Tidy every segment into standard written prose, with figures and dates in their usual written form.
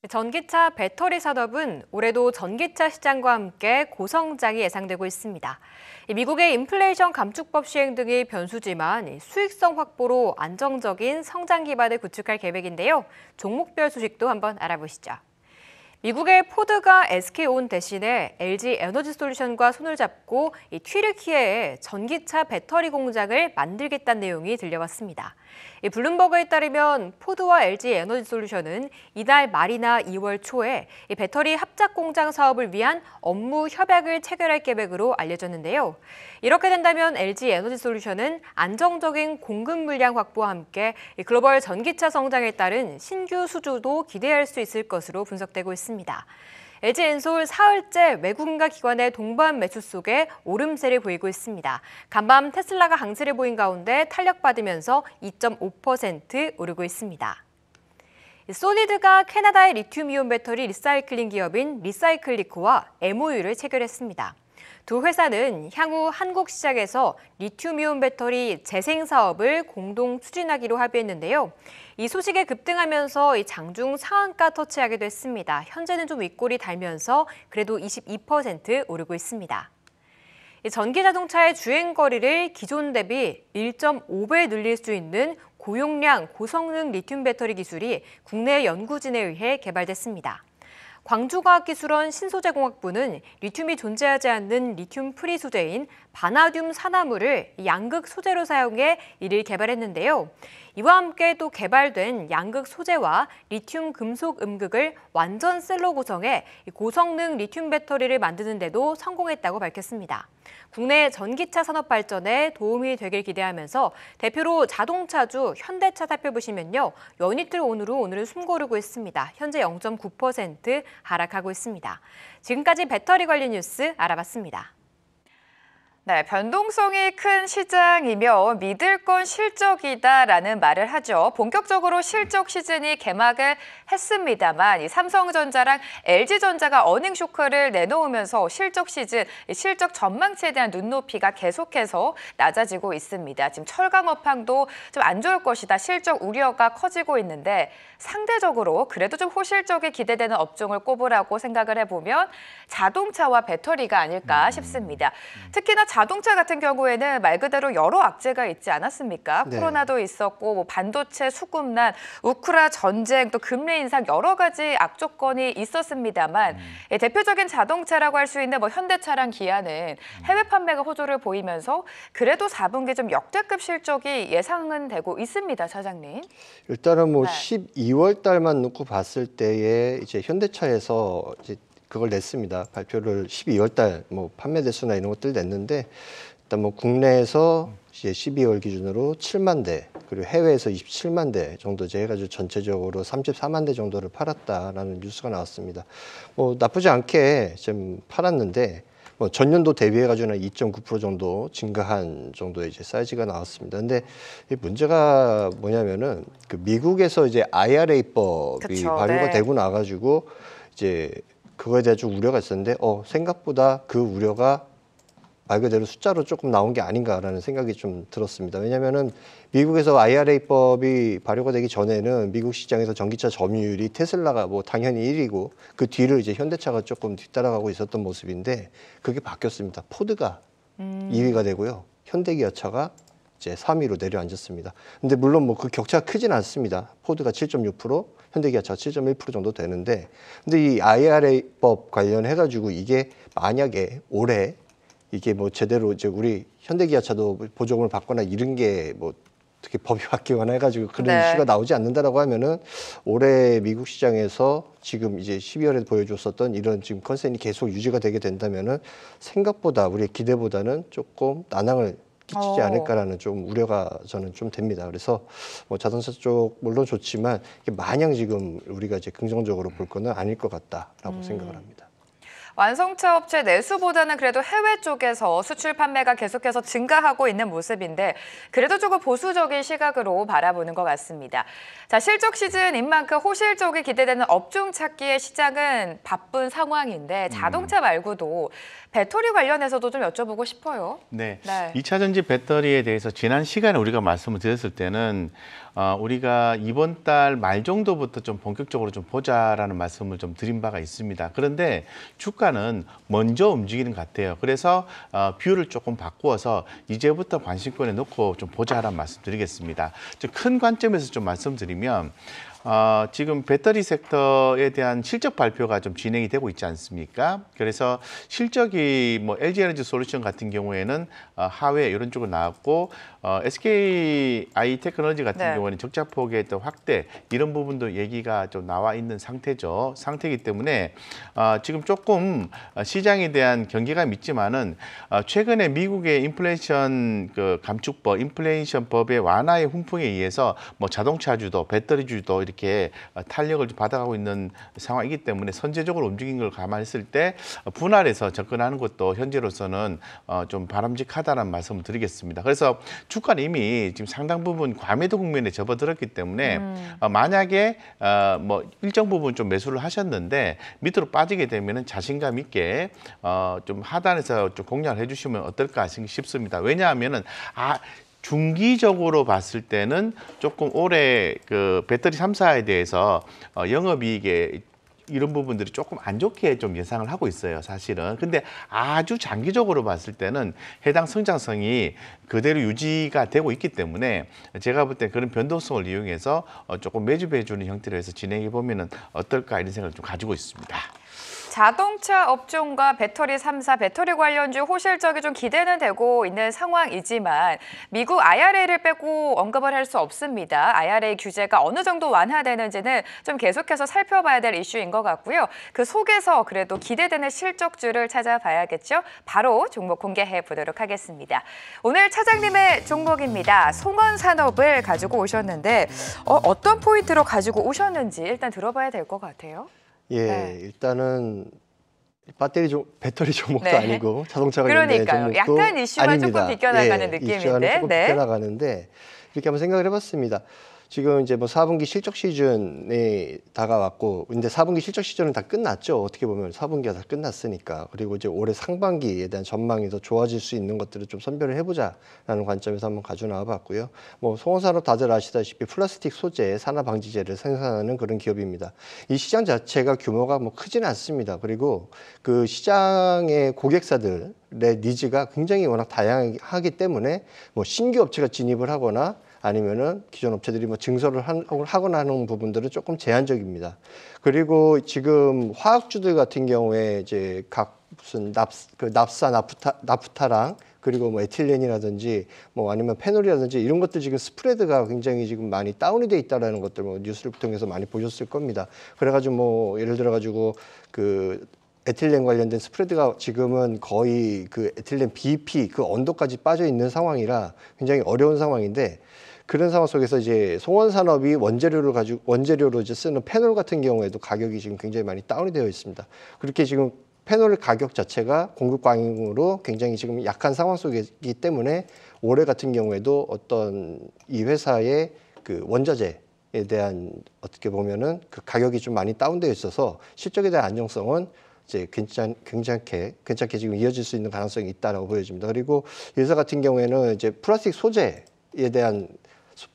전기차 배터리 산업은 올해도 전기차 시장과 함께 고성장이 예상되고 있습니다. 미국의 인플레이션 감축법 시행 등이 변수지만 수익성 확보로 안정적인 성장 기반을 구축할 계획인데요. 종목별 소식도 한번 알아보시죠. 미국의 포드가 SK온 대신에 LG 에너지솔루션과 손을 잡고 튀르키예에 전기차 배터리 공장을 만들겠다는 내용이 들려왔습니다. 블룸버그에 따르면 포드와 LG 에너지솔루션은 이달 말이나 2월 초에 배터리 합작 공장 사업을 위한 업무 협약을 체결할 계획으로 알려졌는데요. 이렇게 된다면 LG 에너지솔루션은 안정적인 공급 물량 확보와 함께 글로벌 전기차 성장에 따른 신규 수주도 기대할 수 있을 것으로 분석되고 있습니다. LG 엔솔 사흘째 외국인과 기관의 동반 매수 속에 오름세를 보이고 있습니다. 간밤 테슬라가 강세를 보인 가운데 탄력받으면서 2.5% 오르고 있습니다. 소니드가 캐나다의 리튬이온 배터리 리사이클링 기업인 리사이클리코와 MOU를 체결했습니다. 두 회사는 향후 한국 시장에서 리튬이온 배터리 재생 사업을 공동 추진하기로 합의했는데요. 이 소식에 급등하면서 장중 상한가 터치하게 됐습니다. 현재는 좀 윗골이 달면서 그래도 22% 오르고 있습니다. 전기 자동차의 주행 거리를 기존 대비 1.5배 늘릴 수 있는 고용량 고성능 리튬 배터리 기술이 국내 연구진에 의해 개발됐습니다. 광주과학기술원 신소재공학부는 리튬이 존재하지 않는 리튬 프리 소재인 바나듐 산화물을 양극 소재로 사용해 이를 개발했는데요. 이와 함께 또 개발된 양극 소재와 리튬 금속 음극을 완전 셀로 구성해 고성능 리튬 배터리를 만드는 데도 성공했다고 밝혔습니다. 국내 전기차 산업 발전에 도움이 되길 기대하면서 대표로 자동차주 현대차 살펴보시면요. 연이틀 오늘은 숨고르고 있습니다. 현재 0.9% 하락하고 있습니다. 지금까지 배터리 관련 뉴스 알아봤습니다. 네, 변동성이 큰 시장이며 믿을 건 실적이다라는 말을 하죠. 본격적으로 실적 시즌이 개막을 했습니다만 이 삼성전자랑 LG전자가 어닝 쇼크를 내놓으면서 실적 시즌, 실적 전망치에 대한 눈높이가 계속해서 낮아지고 있습니다. 지금 철강 업황도 좀 안 좋을 것이다, 실적 우려가 커지고 있는데 상대적으로 그래도 좀 호실적이 기대되는 업종을 꼽으라고 생각을 해보면 자동차와 배터리가 아닐까 싶습니다. 특히나 자동차 같은 경우에는 말 그대로 여러 악재가 있지 않았습니까? 네. 코로나도 있었고 뭐 반도체 수급난, 우크라 전쟁, 또 금리 인상 여러 가지 악조건이 있었습니다만 대표적인 자동차라고 할 수 있는 뭐 현대차랑 기아는 해외 판매가 호조를 보이면서 그래도 4분기 좀 역대급 실적이 예상은 되고 있습니다, 차장님. 일단은 뭐 네. 12월 달만 놓고 봤을 때에 이제 현대차에서 이제 그걸 냈습니다. 발표를 12월 달 뭐 판매 대수나 이런 것들 냈는데 일단 뭐 국내에서 이제 12월 기준으로 7만 대 그리고 해외에서 27만 대 정도 이제 해가지고 전체적으로 34만 대 정도를 팔았다라는 뉴스가 나왔습니다. 뭐 나쁘지 않게 좀 팔았는데 뭐 전년도 대비해가지고는 2.9% 정도 증가한 정도의 이제 사이즈가 나왔습니다. 근데 이 문제가 뭐냐면은 그 미국에서 이제 IRA법이 그쵸, 발효가 네. 되고 나가지고 이제 그거에 대한 좀 우려가 있었는데 생각보다 그 우려가 말 그대로 숫자로 조금 나온 게 아닌가라는 생각이 좀 들었습니다. 왜냐면은 미국에서 IRA법이 발효가 되기 전에는 미국 시장에서 전기차 점유율이 테슬라가 뭐 당연히 1위고 그 뒤를 이제 현대차가 조금 뒤따라가고 있었던 모습인데 그게 바뀌었습니다. 포드가 2위가 되고요. 현대기아차가 이제 3위로 내려앉았습니다. 근데 물론 뭐 그 격차가 크진 않습니다. 포드가 7.6%, 현대기아차가 7.1% 정도 되는데 근데 이 IRA법 관련해가지고 이게 만약에 올해 이게 뭐 제대로 이제 우리 현대기아차도 보조금을 받거나 이런 게 뭐 어떻게 법이 바뀌거나 해가지고 그런 네. 이슈가 나오지 않는다라고 하면은 올해 미국 시장에서 지금 이제 12월에 보여줬었던 이런 지금 컨센이 계속 유지가 되게 된다면은 생각보다 우리의 기대보다는 조금 난항을 끼치지 않을까라는 좀 우려가 저는 좀 됩니다. 그래서 뭐 자동차 쪽 물론 좋지만 이게 마냥 지금 우리가 이제 긍정적으로 볼 거는 아닐 것 같다라고 생각을 합니다. 완성차 업체 내수보다는 그래도 해외 쪽에서 수출 판매가 계속해서 증가하고 있는 모습인데 그래도 조금 보수적인 시각으로 바라보는 것 같습니다. 자, 실적 시즌인 만큼 호실적이 기대되는 업종 찾기의 시장은 바쁜 상황인데 자동차 말고도 배터리 관련해서도 좀 여쭤보고 싶어요. 네. 네. 2차 전지 배터리에 대해서 지난 시간에 우리가 말씀을 드렸을 때는 우리가 이번 달 말 정도부터 좀 본격적으로 좀 보자라는 말씀을 좀 드린 바가 있습니다. 그런데 주가는 먼저 움직이는 것 같아요. 그래서 뷰를 조금 바꾸어서 이제부터 관심권에 놓고 좀 보자라는 말씀드리겠습니다. 좀 큰 관점에서 좀 말씀드리면 지금 배터리 섹터에 대한 실적 발표가 좀 진행이 되고 있지 않습니까? 그래서 실적이 뭐 LG에너지 솔루션 같은 경우에는 하회 이런 쪽으로 나왔고 SKI 테크놀로지 같은 네. 경우에는 적자폭의 또 확대 이런 부분도 얘기가 좀 나와 있는 상태이기 때문에 지금 조금 시장에 대한 경계감이 있지만은 최근에 미국의 인플레이션 그 감축법, 인플레이션법의 완화의 훈풍에 의해서 뭐 자동차주도 배터리주도 이렇게 탄력을 좀 받아가고 있는 상황이기 때문에 선제적으로 움직인 걸 감안했을 때 분할해서 접근하는 것도 현재로서는 좀 바람직하다는 말씀을 드리겠습니다. 그래서 주가는 이미 지금 상당 부분 과매도 국면에 접어들었기 때문에 만약에 뭐 일정 부분 좀 매수를 하셨는데 밑으로 빠지게 되면은 자신감 있게 좀 하단에서 좀 공략을 해주시면 어떨까 싶습니다. 왜냐하면은 중기적으로 봤을 때는 조금 올해 그 배터리 3사에 대해서 영업이익에 이런 부분들이 조금 안 좋게 좀 예상을 하고 있어요, 사실은. 근데 아주 장기적으로 봤을 때는 해당 성장성이 그대로 유지가 되고 있기 때문에 제가 볼 때 그런 변동성을 이용해서 조금 매집해주는 형태로 해서 진행해 보면은 어떨까 이런 생각을 좀 가지고 있습니다. 자동차 업종과 배터리 3사, 배터리 관련주 호실적이 좀 기대는 되고 있는 상황이지만 미국 IRA를 빼고 언급을 할 수 없습니다. IRA 규제가 어느 정도 완화되는지는 좀 계속해서 살펴봐야 될 이슈인 것 같고요. 그 속에서 그래도 기대되는 실적주를 찾아봐야겠죠. 바로 종목 공개해 보도록 하겠습니다. 오늘 차장님의 종목입니다. 송원산업을 가지고 오셨는데 어떤 포인트로 가지고 오셨는지 일단 들어봐야 될 것 같아요. 예, 네. 일단은 배터리 종목도 네. 아니고 자동차 관련된 그러니까요. 종목도 약간 이슈만 아닙니다. 조금 비껴나가는 예, 느낌인데. 이슈와는 조금 네. 비껴나가는데 이렇게 한번 생각을 해봤습니다. 지금 이제 뭐 4분기 실적 시즌이 다가왔고, 근데 4분기 실적 시즌은 다 끝났죠. 어떻게 보면 4분기가 다 끝났으니까. 그리고 이제 올해 상반기에 대한 전망이 더 좋아질 수 있는 것들을 좀 선별을 해보자라는 관점에서 한번 가져 나와봤고요. 뭐 송원산업 다들 아시다시피 플라스틱 소재 산화 방지제를 생산하는 그런 기업입니다. 이 시장 자체가 규모가 뭐 크지는 않습니다. 그리고 그 시장의 고객사들의 니즈가 굉장히 워낙 다양하기 때문에 뭐 신규 업체가 진입을 하거나 아니면은 기존 업체들이 뭐 증설을 하거나 하는 부분들은 조금 제한적입니다. 그리고 지금 화학주들 같은 경우에 이제 각 무슨 납사, 나프타랑 그리고 뭐 에틸렌이라든지 뭐 아니면 페놀이라든지 이런 것들 지금 스프레드가 굉장히 지금 많이 다운이 돼 있다라는 것들 뭐 뉴스를 통해서 많이 보셨을 겁니다. 그래가지고 뭐 예를 들어가지고 그 에틸렌 관련된 스프레드가 지금은 거의 그 에틸렌 BP 그 언더까지 빠져 있는 상황이라 굉장히 어려운 상황인데, 그런 상황 속에서 이제 송원산업이 원재료로 이제 쓰는 페놀 같은 경우에도 가격이 지금 굉장히 많이 다운이 되어 있습니다. 그렇게 지금 페놀 가격 자체가 공급 과잉으로 굉장히 지금 약한 상황 속이기 때문에 올해 같은 경우에도 어떤 이 회사의 그 원자재에 대한 어떻게 보면은 그 가격이 좀 많이 다운되어 있어서 실적에 대한 안정성은 이제 괜찮게 지금 이어질 수 있는 가능성이 있다라고 보여집니다. 그리고 이 회사 같은 경우에는 이제 플라스틱 소재에 대한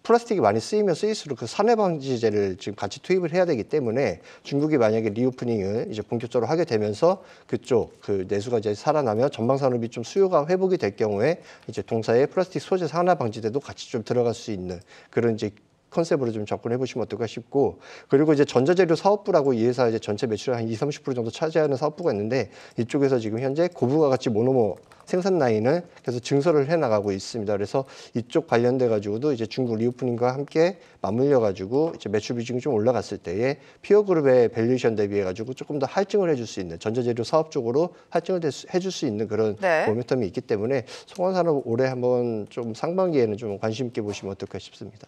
플라스틱이 많이 쓰이면 쓰일수록 그 산화 방지제를 지금 같이 투입을 해야 되기 때문에 중국이 만약에 리오프닝을 이제 본격적으로 하게 되면서 그쪽 그 내수가 이제 살아나면 전방 산업이 좀 수요가 회복이 될 경우에 이제 동사의 플라스틱 소재 산화 방지제도 같이 좀 들어갈 수 있는 그런 이제 컨셉으로 좀 접근해 보시면 어떨까 싶고, 그리고 이제 전자재료 사업부라고 이 회사 이제 전체 매출의 한 20-30% 정도 차지하는 사업부가 있는데 이쪽에서 지금 현재 고부가 가치 모노머 생산 라인을 계속 증설을 해 나가고 있습니다. 그래서 이쪽 관련돼 가지고도 이제 중국 리오프닝과 함께 맞물려 가지고 이제 매출 비중이 좀 올라갔을 때에 피어 그룹의 밸류에이션 대비해 가지고 조금 더 할증을 해줄 수 있는 전자재료 사업 쪽으로 할증을 해줄 수 있는 그런 네. 모멘텀이 있기 때문에 송원산업 올해 한번 좀 상반기에는 좀 관심 있게 보시면 어떨까 싶습니다.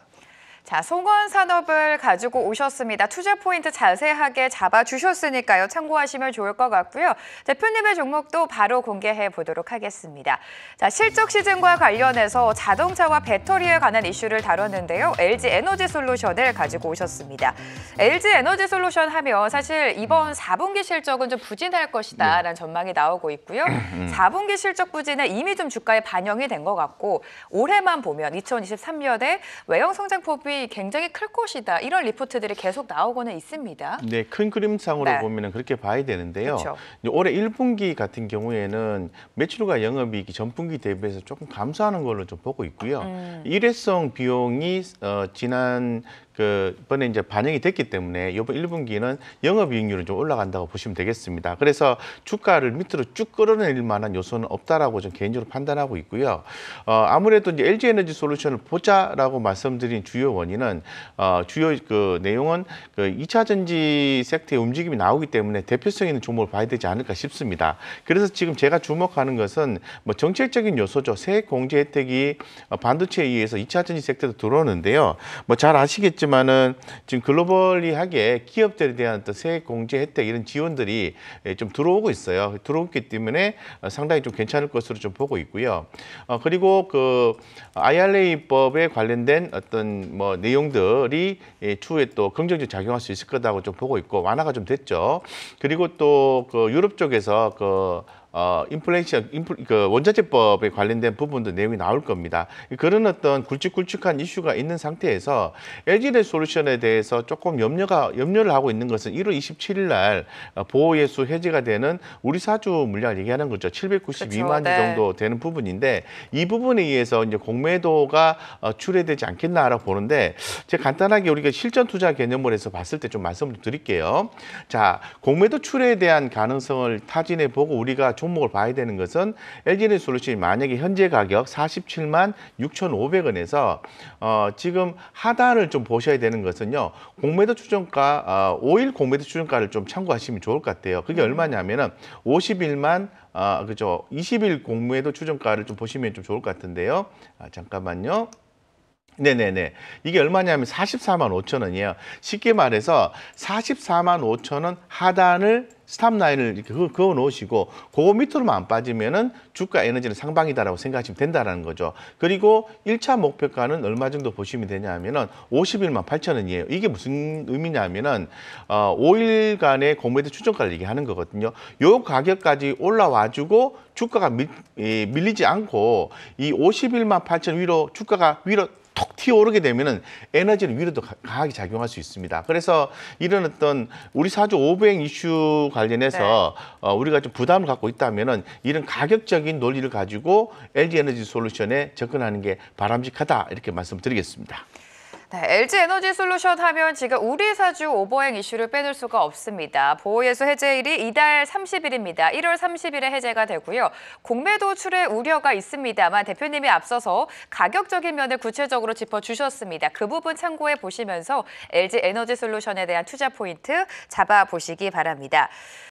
자, 송원산업을 가지고 오셨습니다. 투자 포인트 자세하게 잡아주셨으니까요. 참고하시면 좋을 것 같고요. 대표님의 종목도 바로 공개해 보도록 하겠습니다. 자, 실적 시즌과 관련해서 자동차와 배터리에 관한 이슈를 다뤘는데요. LG 에너지 솔루션을 가지고 오셨습니다. LG 에너지 솔루션 하면 사실 이번 4분기 실적은 좀 부진할 것이다라는 전망이 나오고 있고요. 4분기 실적 부진은 이미 좀 주가에 반영이 된 것 같고 올해만 보면 2023년에 외형 성장폭이 위협이 굉장히 클 것이다. 이런 리포트들이 계속 나오고는 있습니다. 네, 큰 그림상으로 네. 보면은 그렇게 봐야 되는데요. 그렇죠. 이제 올해 1분기 같은 경우에는 매출과 영업이익이 전분기 대비해서 조금 감소하는 걸로 좀 보고 있고요. 일회성 비용이 지난 그번에 이제 반영이 됐기 때문에 이번 1분기는 영업이익률은 좀 올라간다고 보시면 되겠습니다. 그래서 주가를 밑으로 쭉 끌어내릴 만한 요소는 없다라고 좀 개인적으로 판단하고 있고요. 아무래도 이제 LG에너지솔루션을 보자라고 말씀드린 주요 원인은 주요 그 내용은 그 2차 전지 섹터의 움직임이 나오기 때문에 대표성 있는 종목을 봐야 되지 않을까 싶습니다. 그래서 지금 제가 주목하는 것은 뭐 정책적인 요소죠. 세액 공제 혜택이 반도체에 의해서 2차 전지 섹터도 들어오는데요. 뭐 잘 아시겠지만은 지금 글로벌리하게 기업들에 대한 어떤 세액 공제 혜택 이런 지원들이 좀 들어오고 있어요. 들어오기 때문에 상당히 좀 괜찮을 것으로 좀 보고 있고요. 그리고 그 IRA법에 관련된 어떤 뭐 내용들이 추후에 또 긍정적으로 작용할 수 있을 거다고 좀 보고 있고 완화가 좀 됐죠. 그리고 또 그 유럽 쪽에서 그 원자재법에 관련된 부분도 내용이 나올 겁니다. 그런 어떤 굵직굵직한 이슈가 있는 상태에서 LG에너지솔루션에 대해서 조금 염려를 하고 있는 것은 1월 27일 날 보호예수 해제가 되는 우리 사주 물량을 얘기하는 거죠. 792만 그렇죠. 주 네. 정도 되는 부분인데 이 부분에 의해서 이제 공매도가 출회되지 않겠나라고 보는데 제가 간단하게 우리가 실전 투자 개념을 해서 봤을 때 좀 말씀을 드릴게요. 자, 공매도 출회에 대한 가능성을 타진해 보고 우리가 종목을 봐야 되는 것은 LG에너지솔루션이 만약에 현재 가격 47만 6,500원에서 지금 하단을 좀 보셔야 되는 것은요. 공매도 추정가 5일 공매도 추정가를 좀 참고하시면 좋을 것 같아요. 그게 얼마냐면은 51만 그죠. 20일 공매도 추정가를 좀 보시면 좀 좋을 것 같은데요. 잠깐만요. 네네네. 이게 얼마냐면 44만 5천 원이에요. 쉽게 말해서 44만 5천 원 하단을 스탑라인을 이렇게 그어 놓으시고 그거 밑으로만 안 빠지면은 주가 에너지는 상방이다라고 생각하시면 된다라는 거죠. 그리고 1차 목표가는 얼마 정도 보시면 되냐면은 51만 8천 원이에요. 이게 무슨 의미냐면은 5일간의 공매도 추정가를 얘기하는 거거든요. 요 가격까지 올라와주고 주가가 밀리지 않고 이 51만 8천 위로 주가가 위로 톡 튀어오르게 되면은 에너지는 위로도 강하게 작용할 수 있습니다. 그래서 이런 어떤 우리 사주 오버행 이슈 관련해서 우리가 좀 부담을 갖고 있다면은 이런 가격적인 논리를 가지고 LG에너지솔루션에 접근하는 게 바람직하다 이렇게 말씀드리겠습니다. 네, LG에너지솔루션 하면 지금 우리 사주 오버행 이슈를 빼놓을 수가 없습니다. 보호예수 해제일이 이달 30일입니다. 1월 30일에 해제가 되고요. 공매도 출회 우려가 있습니다만 대표님이 앞서서 가격적인 면을 구체적으로 짚어주셨습니다. 그 부분 참고해 보시면서 LG에너지솔루션에 대한 투자 포인트 잡아보시기 바랍니다.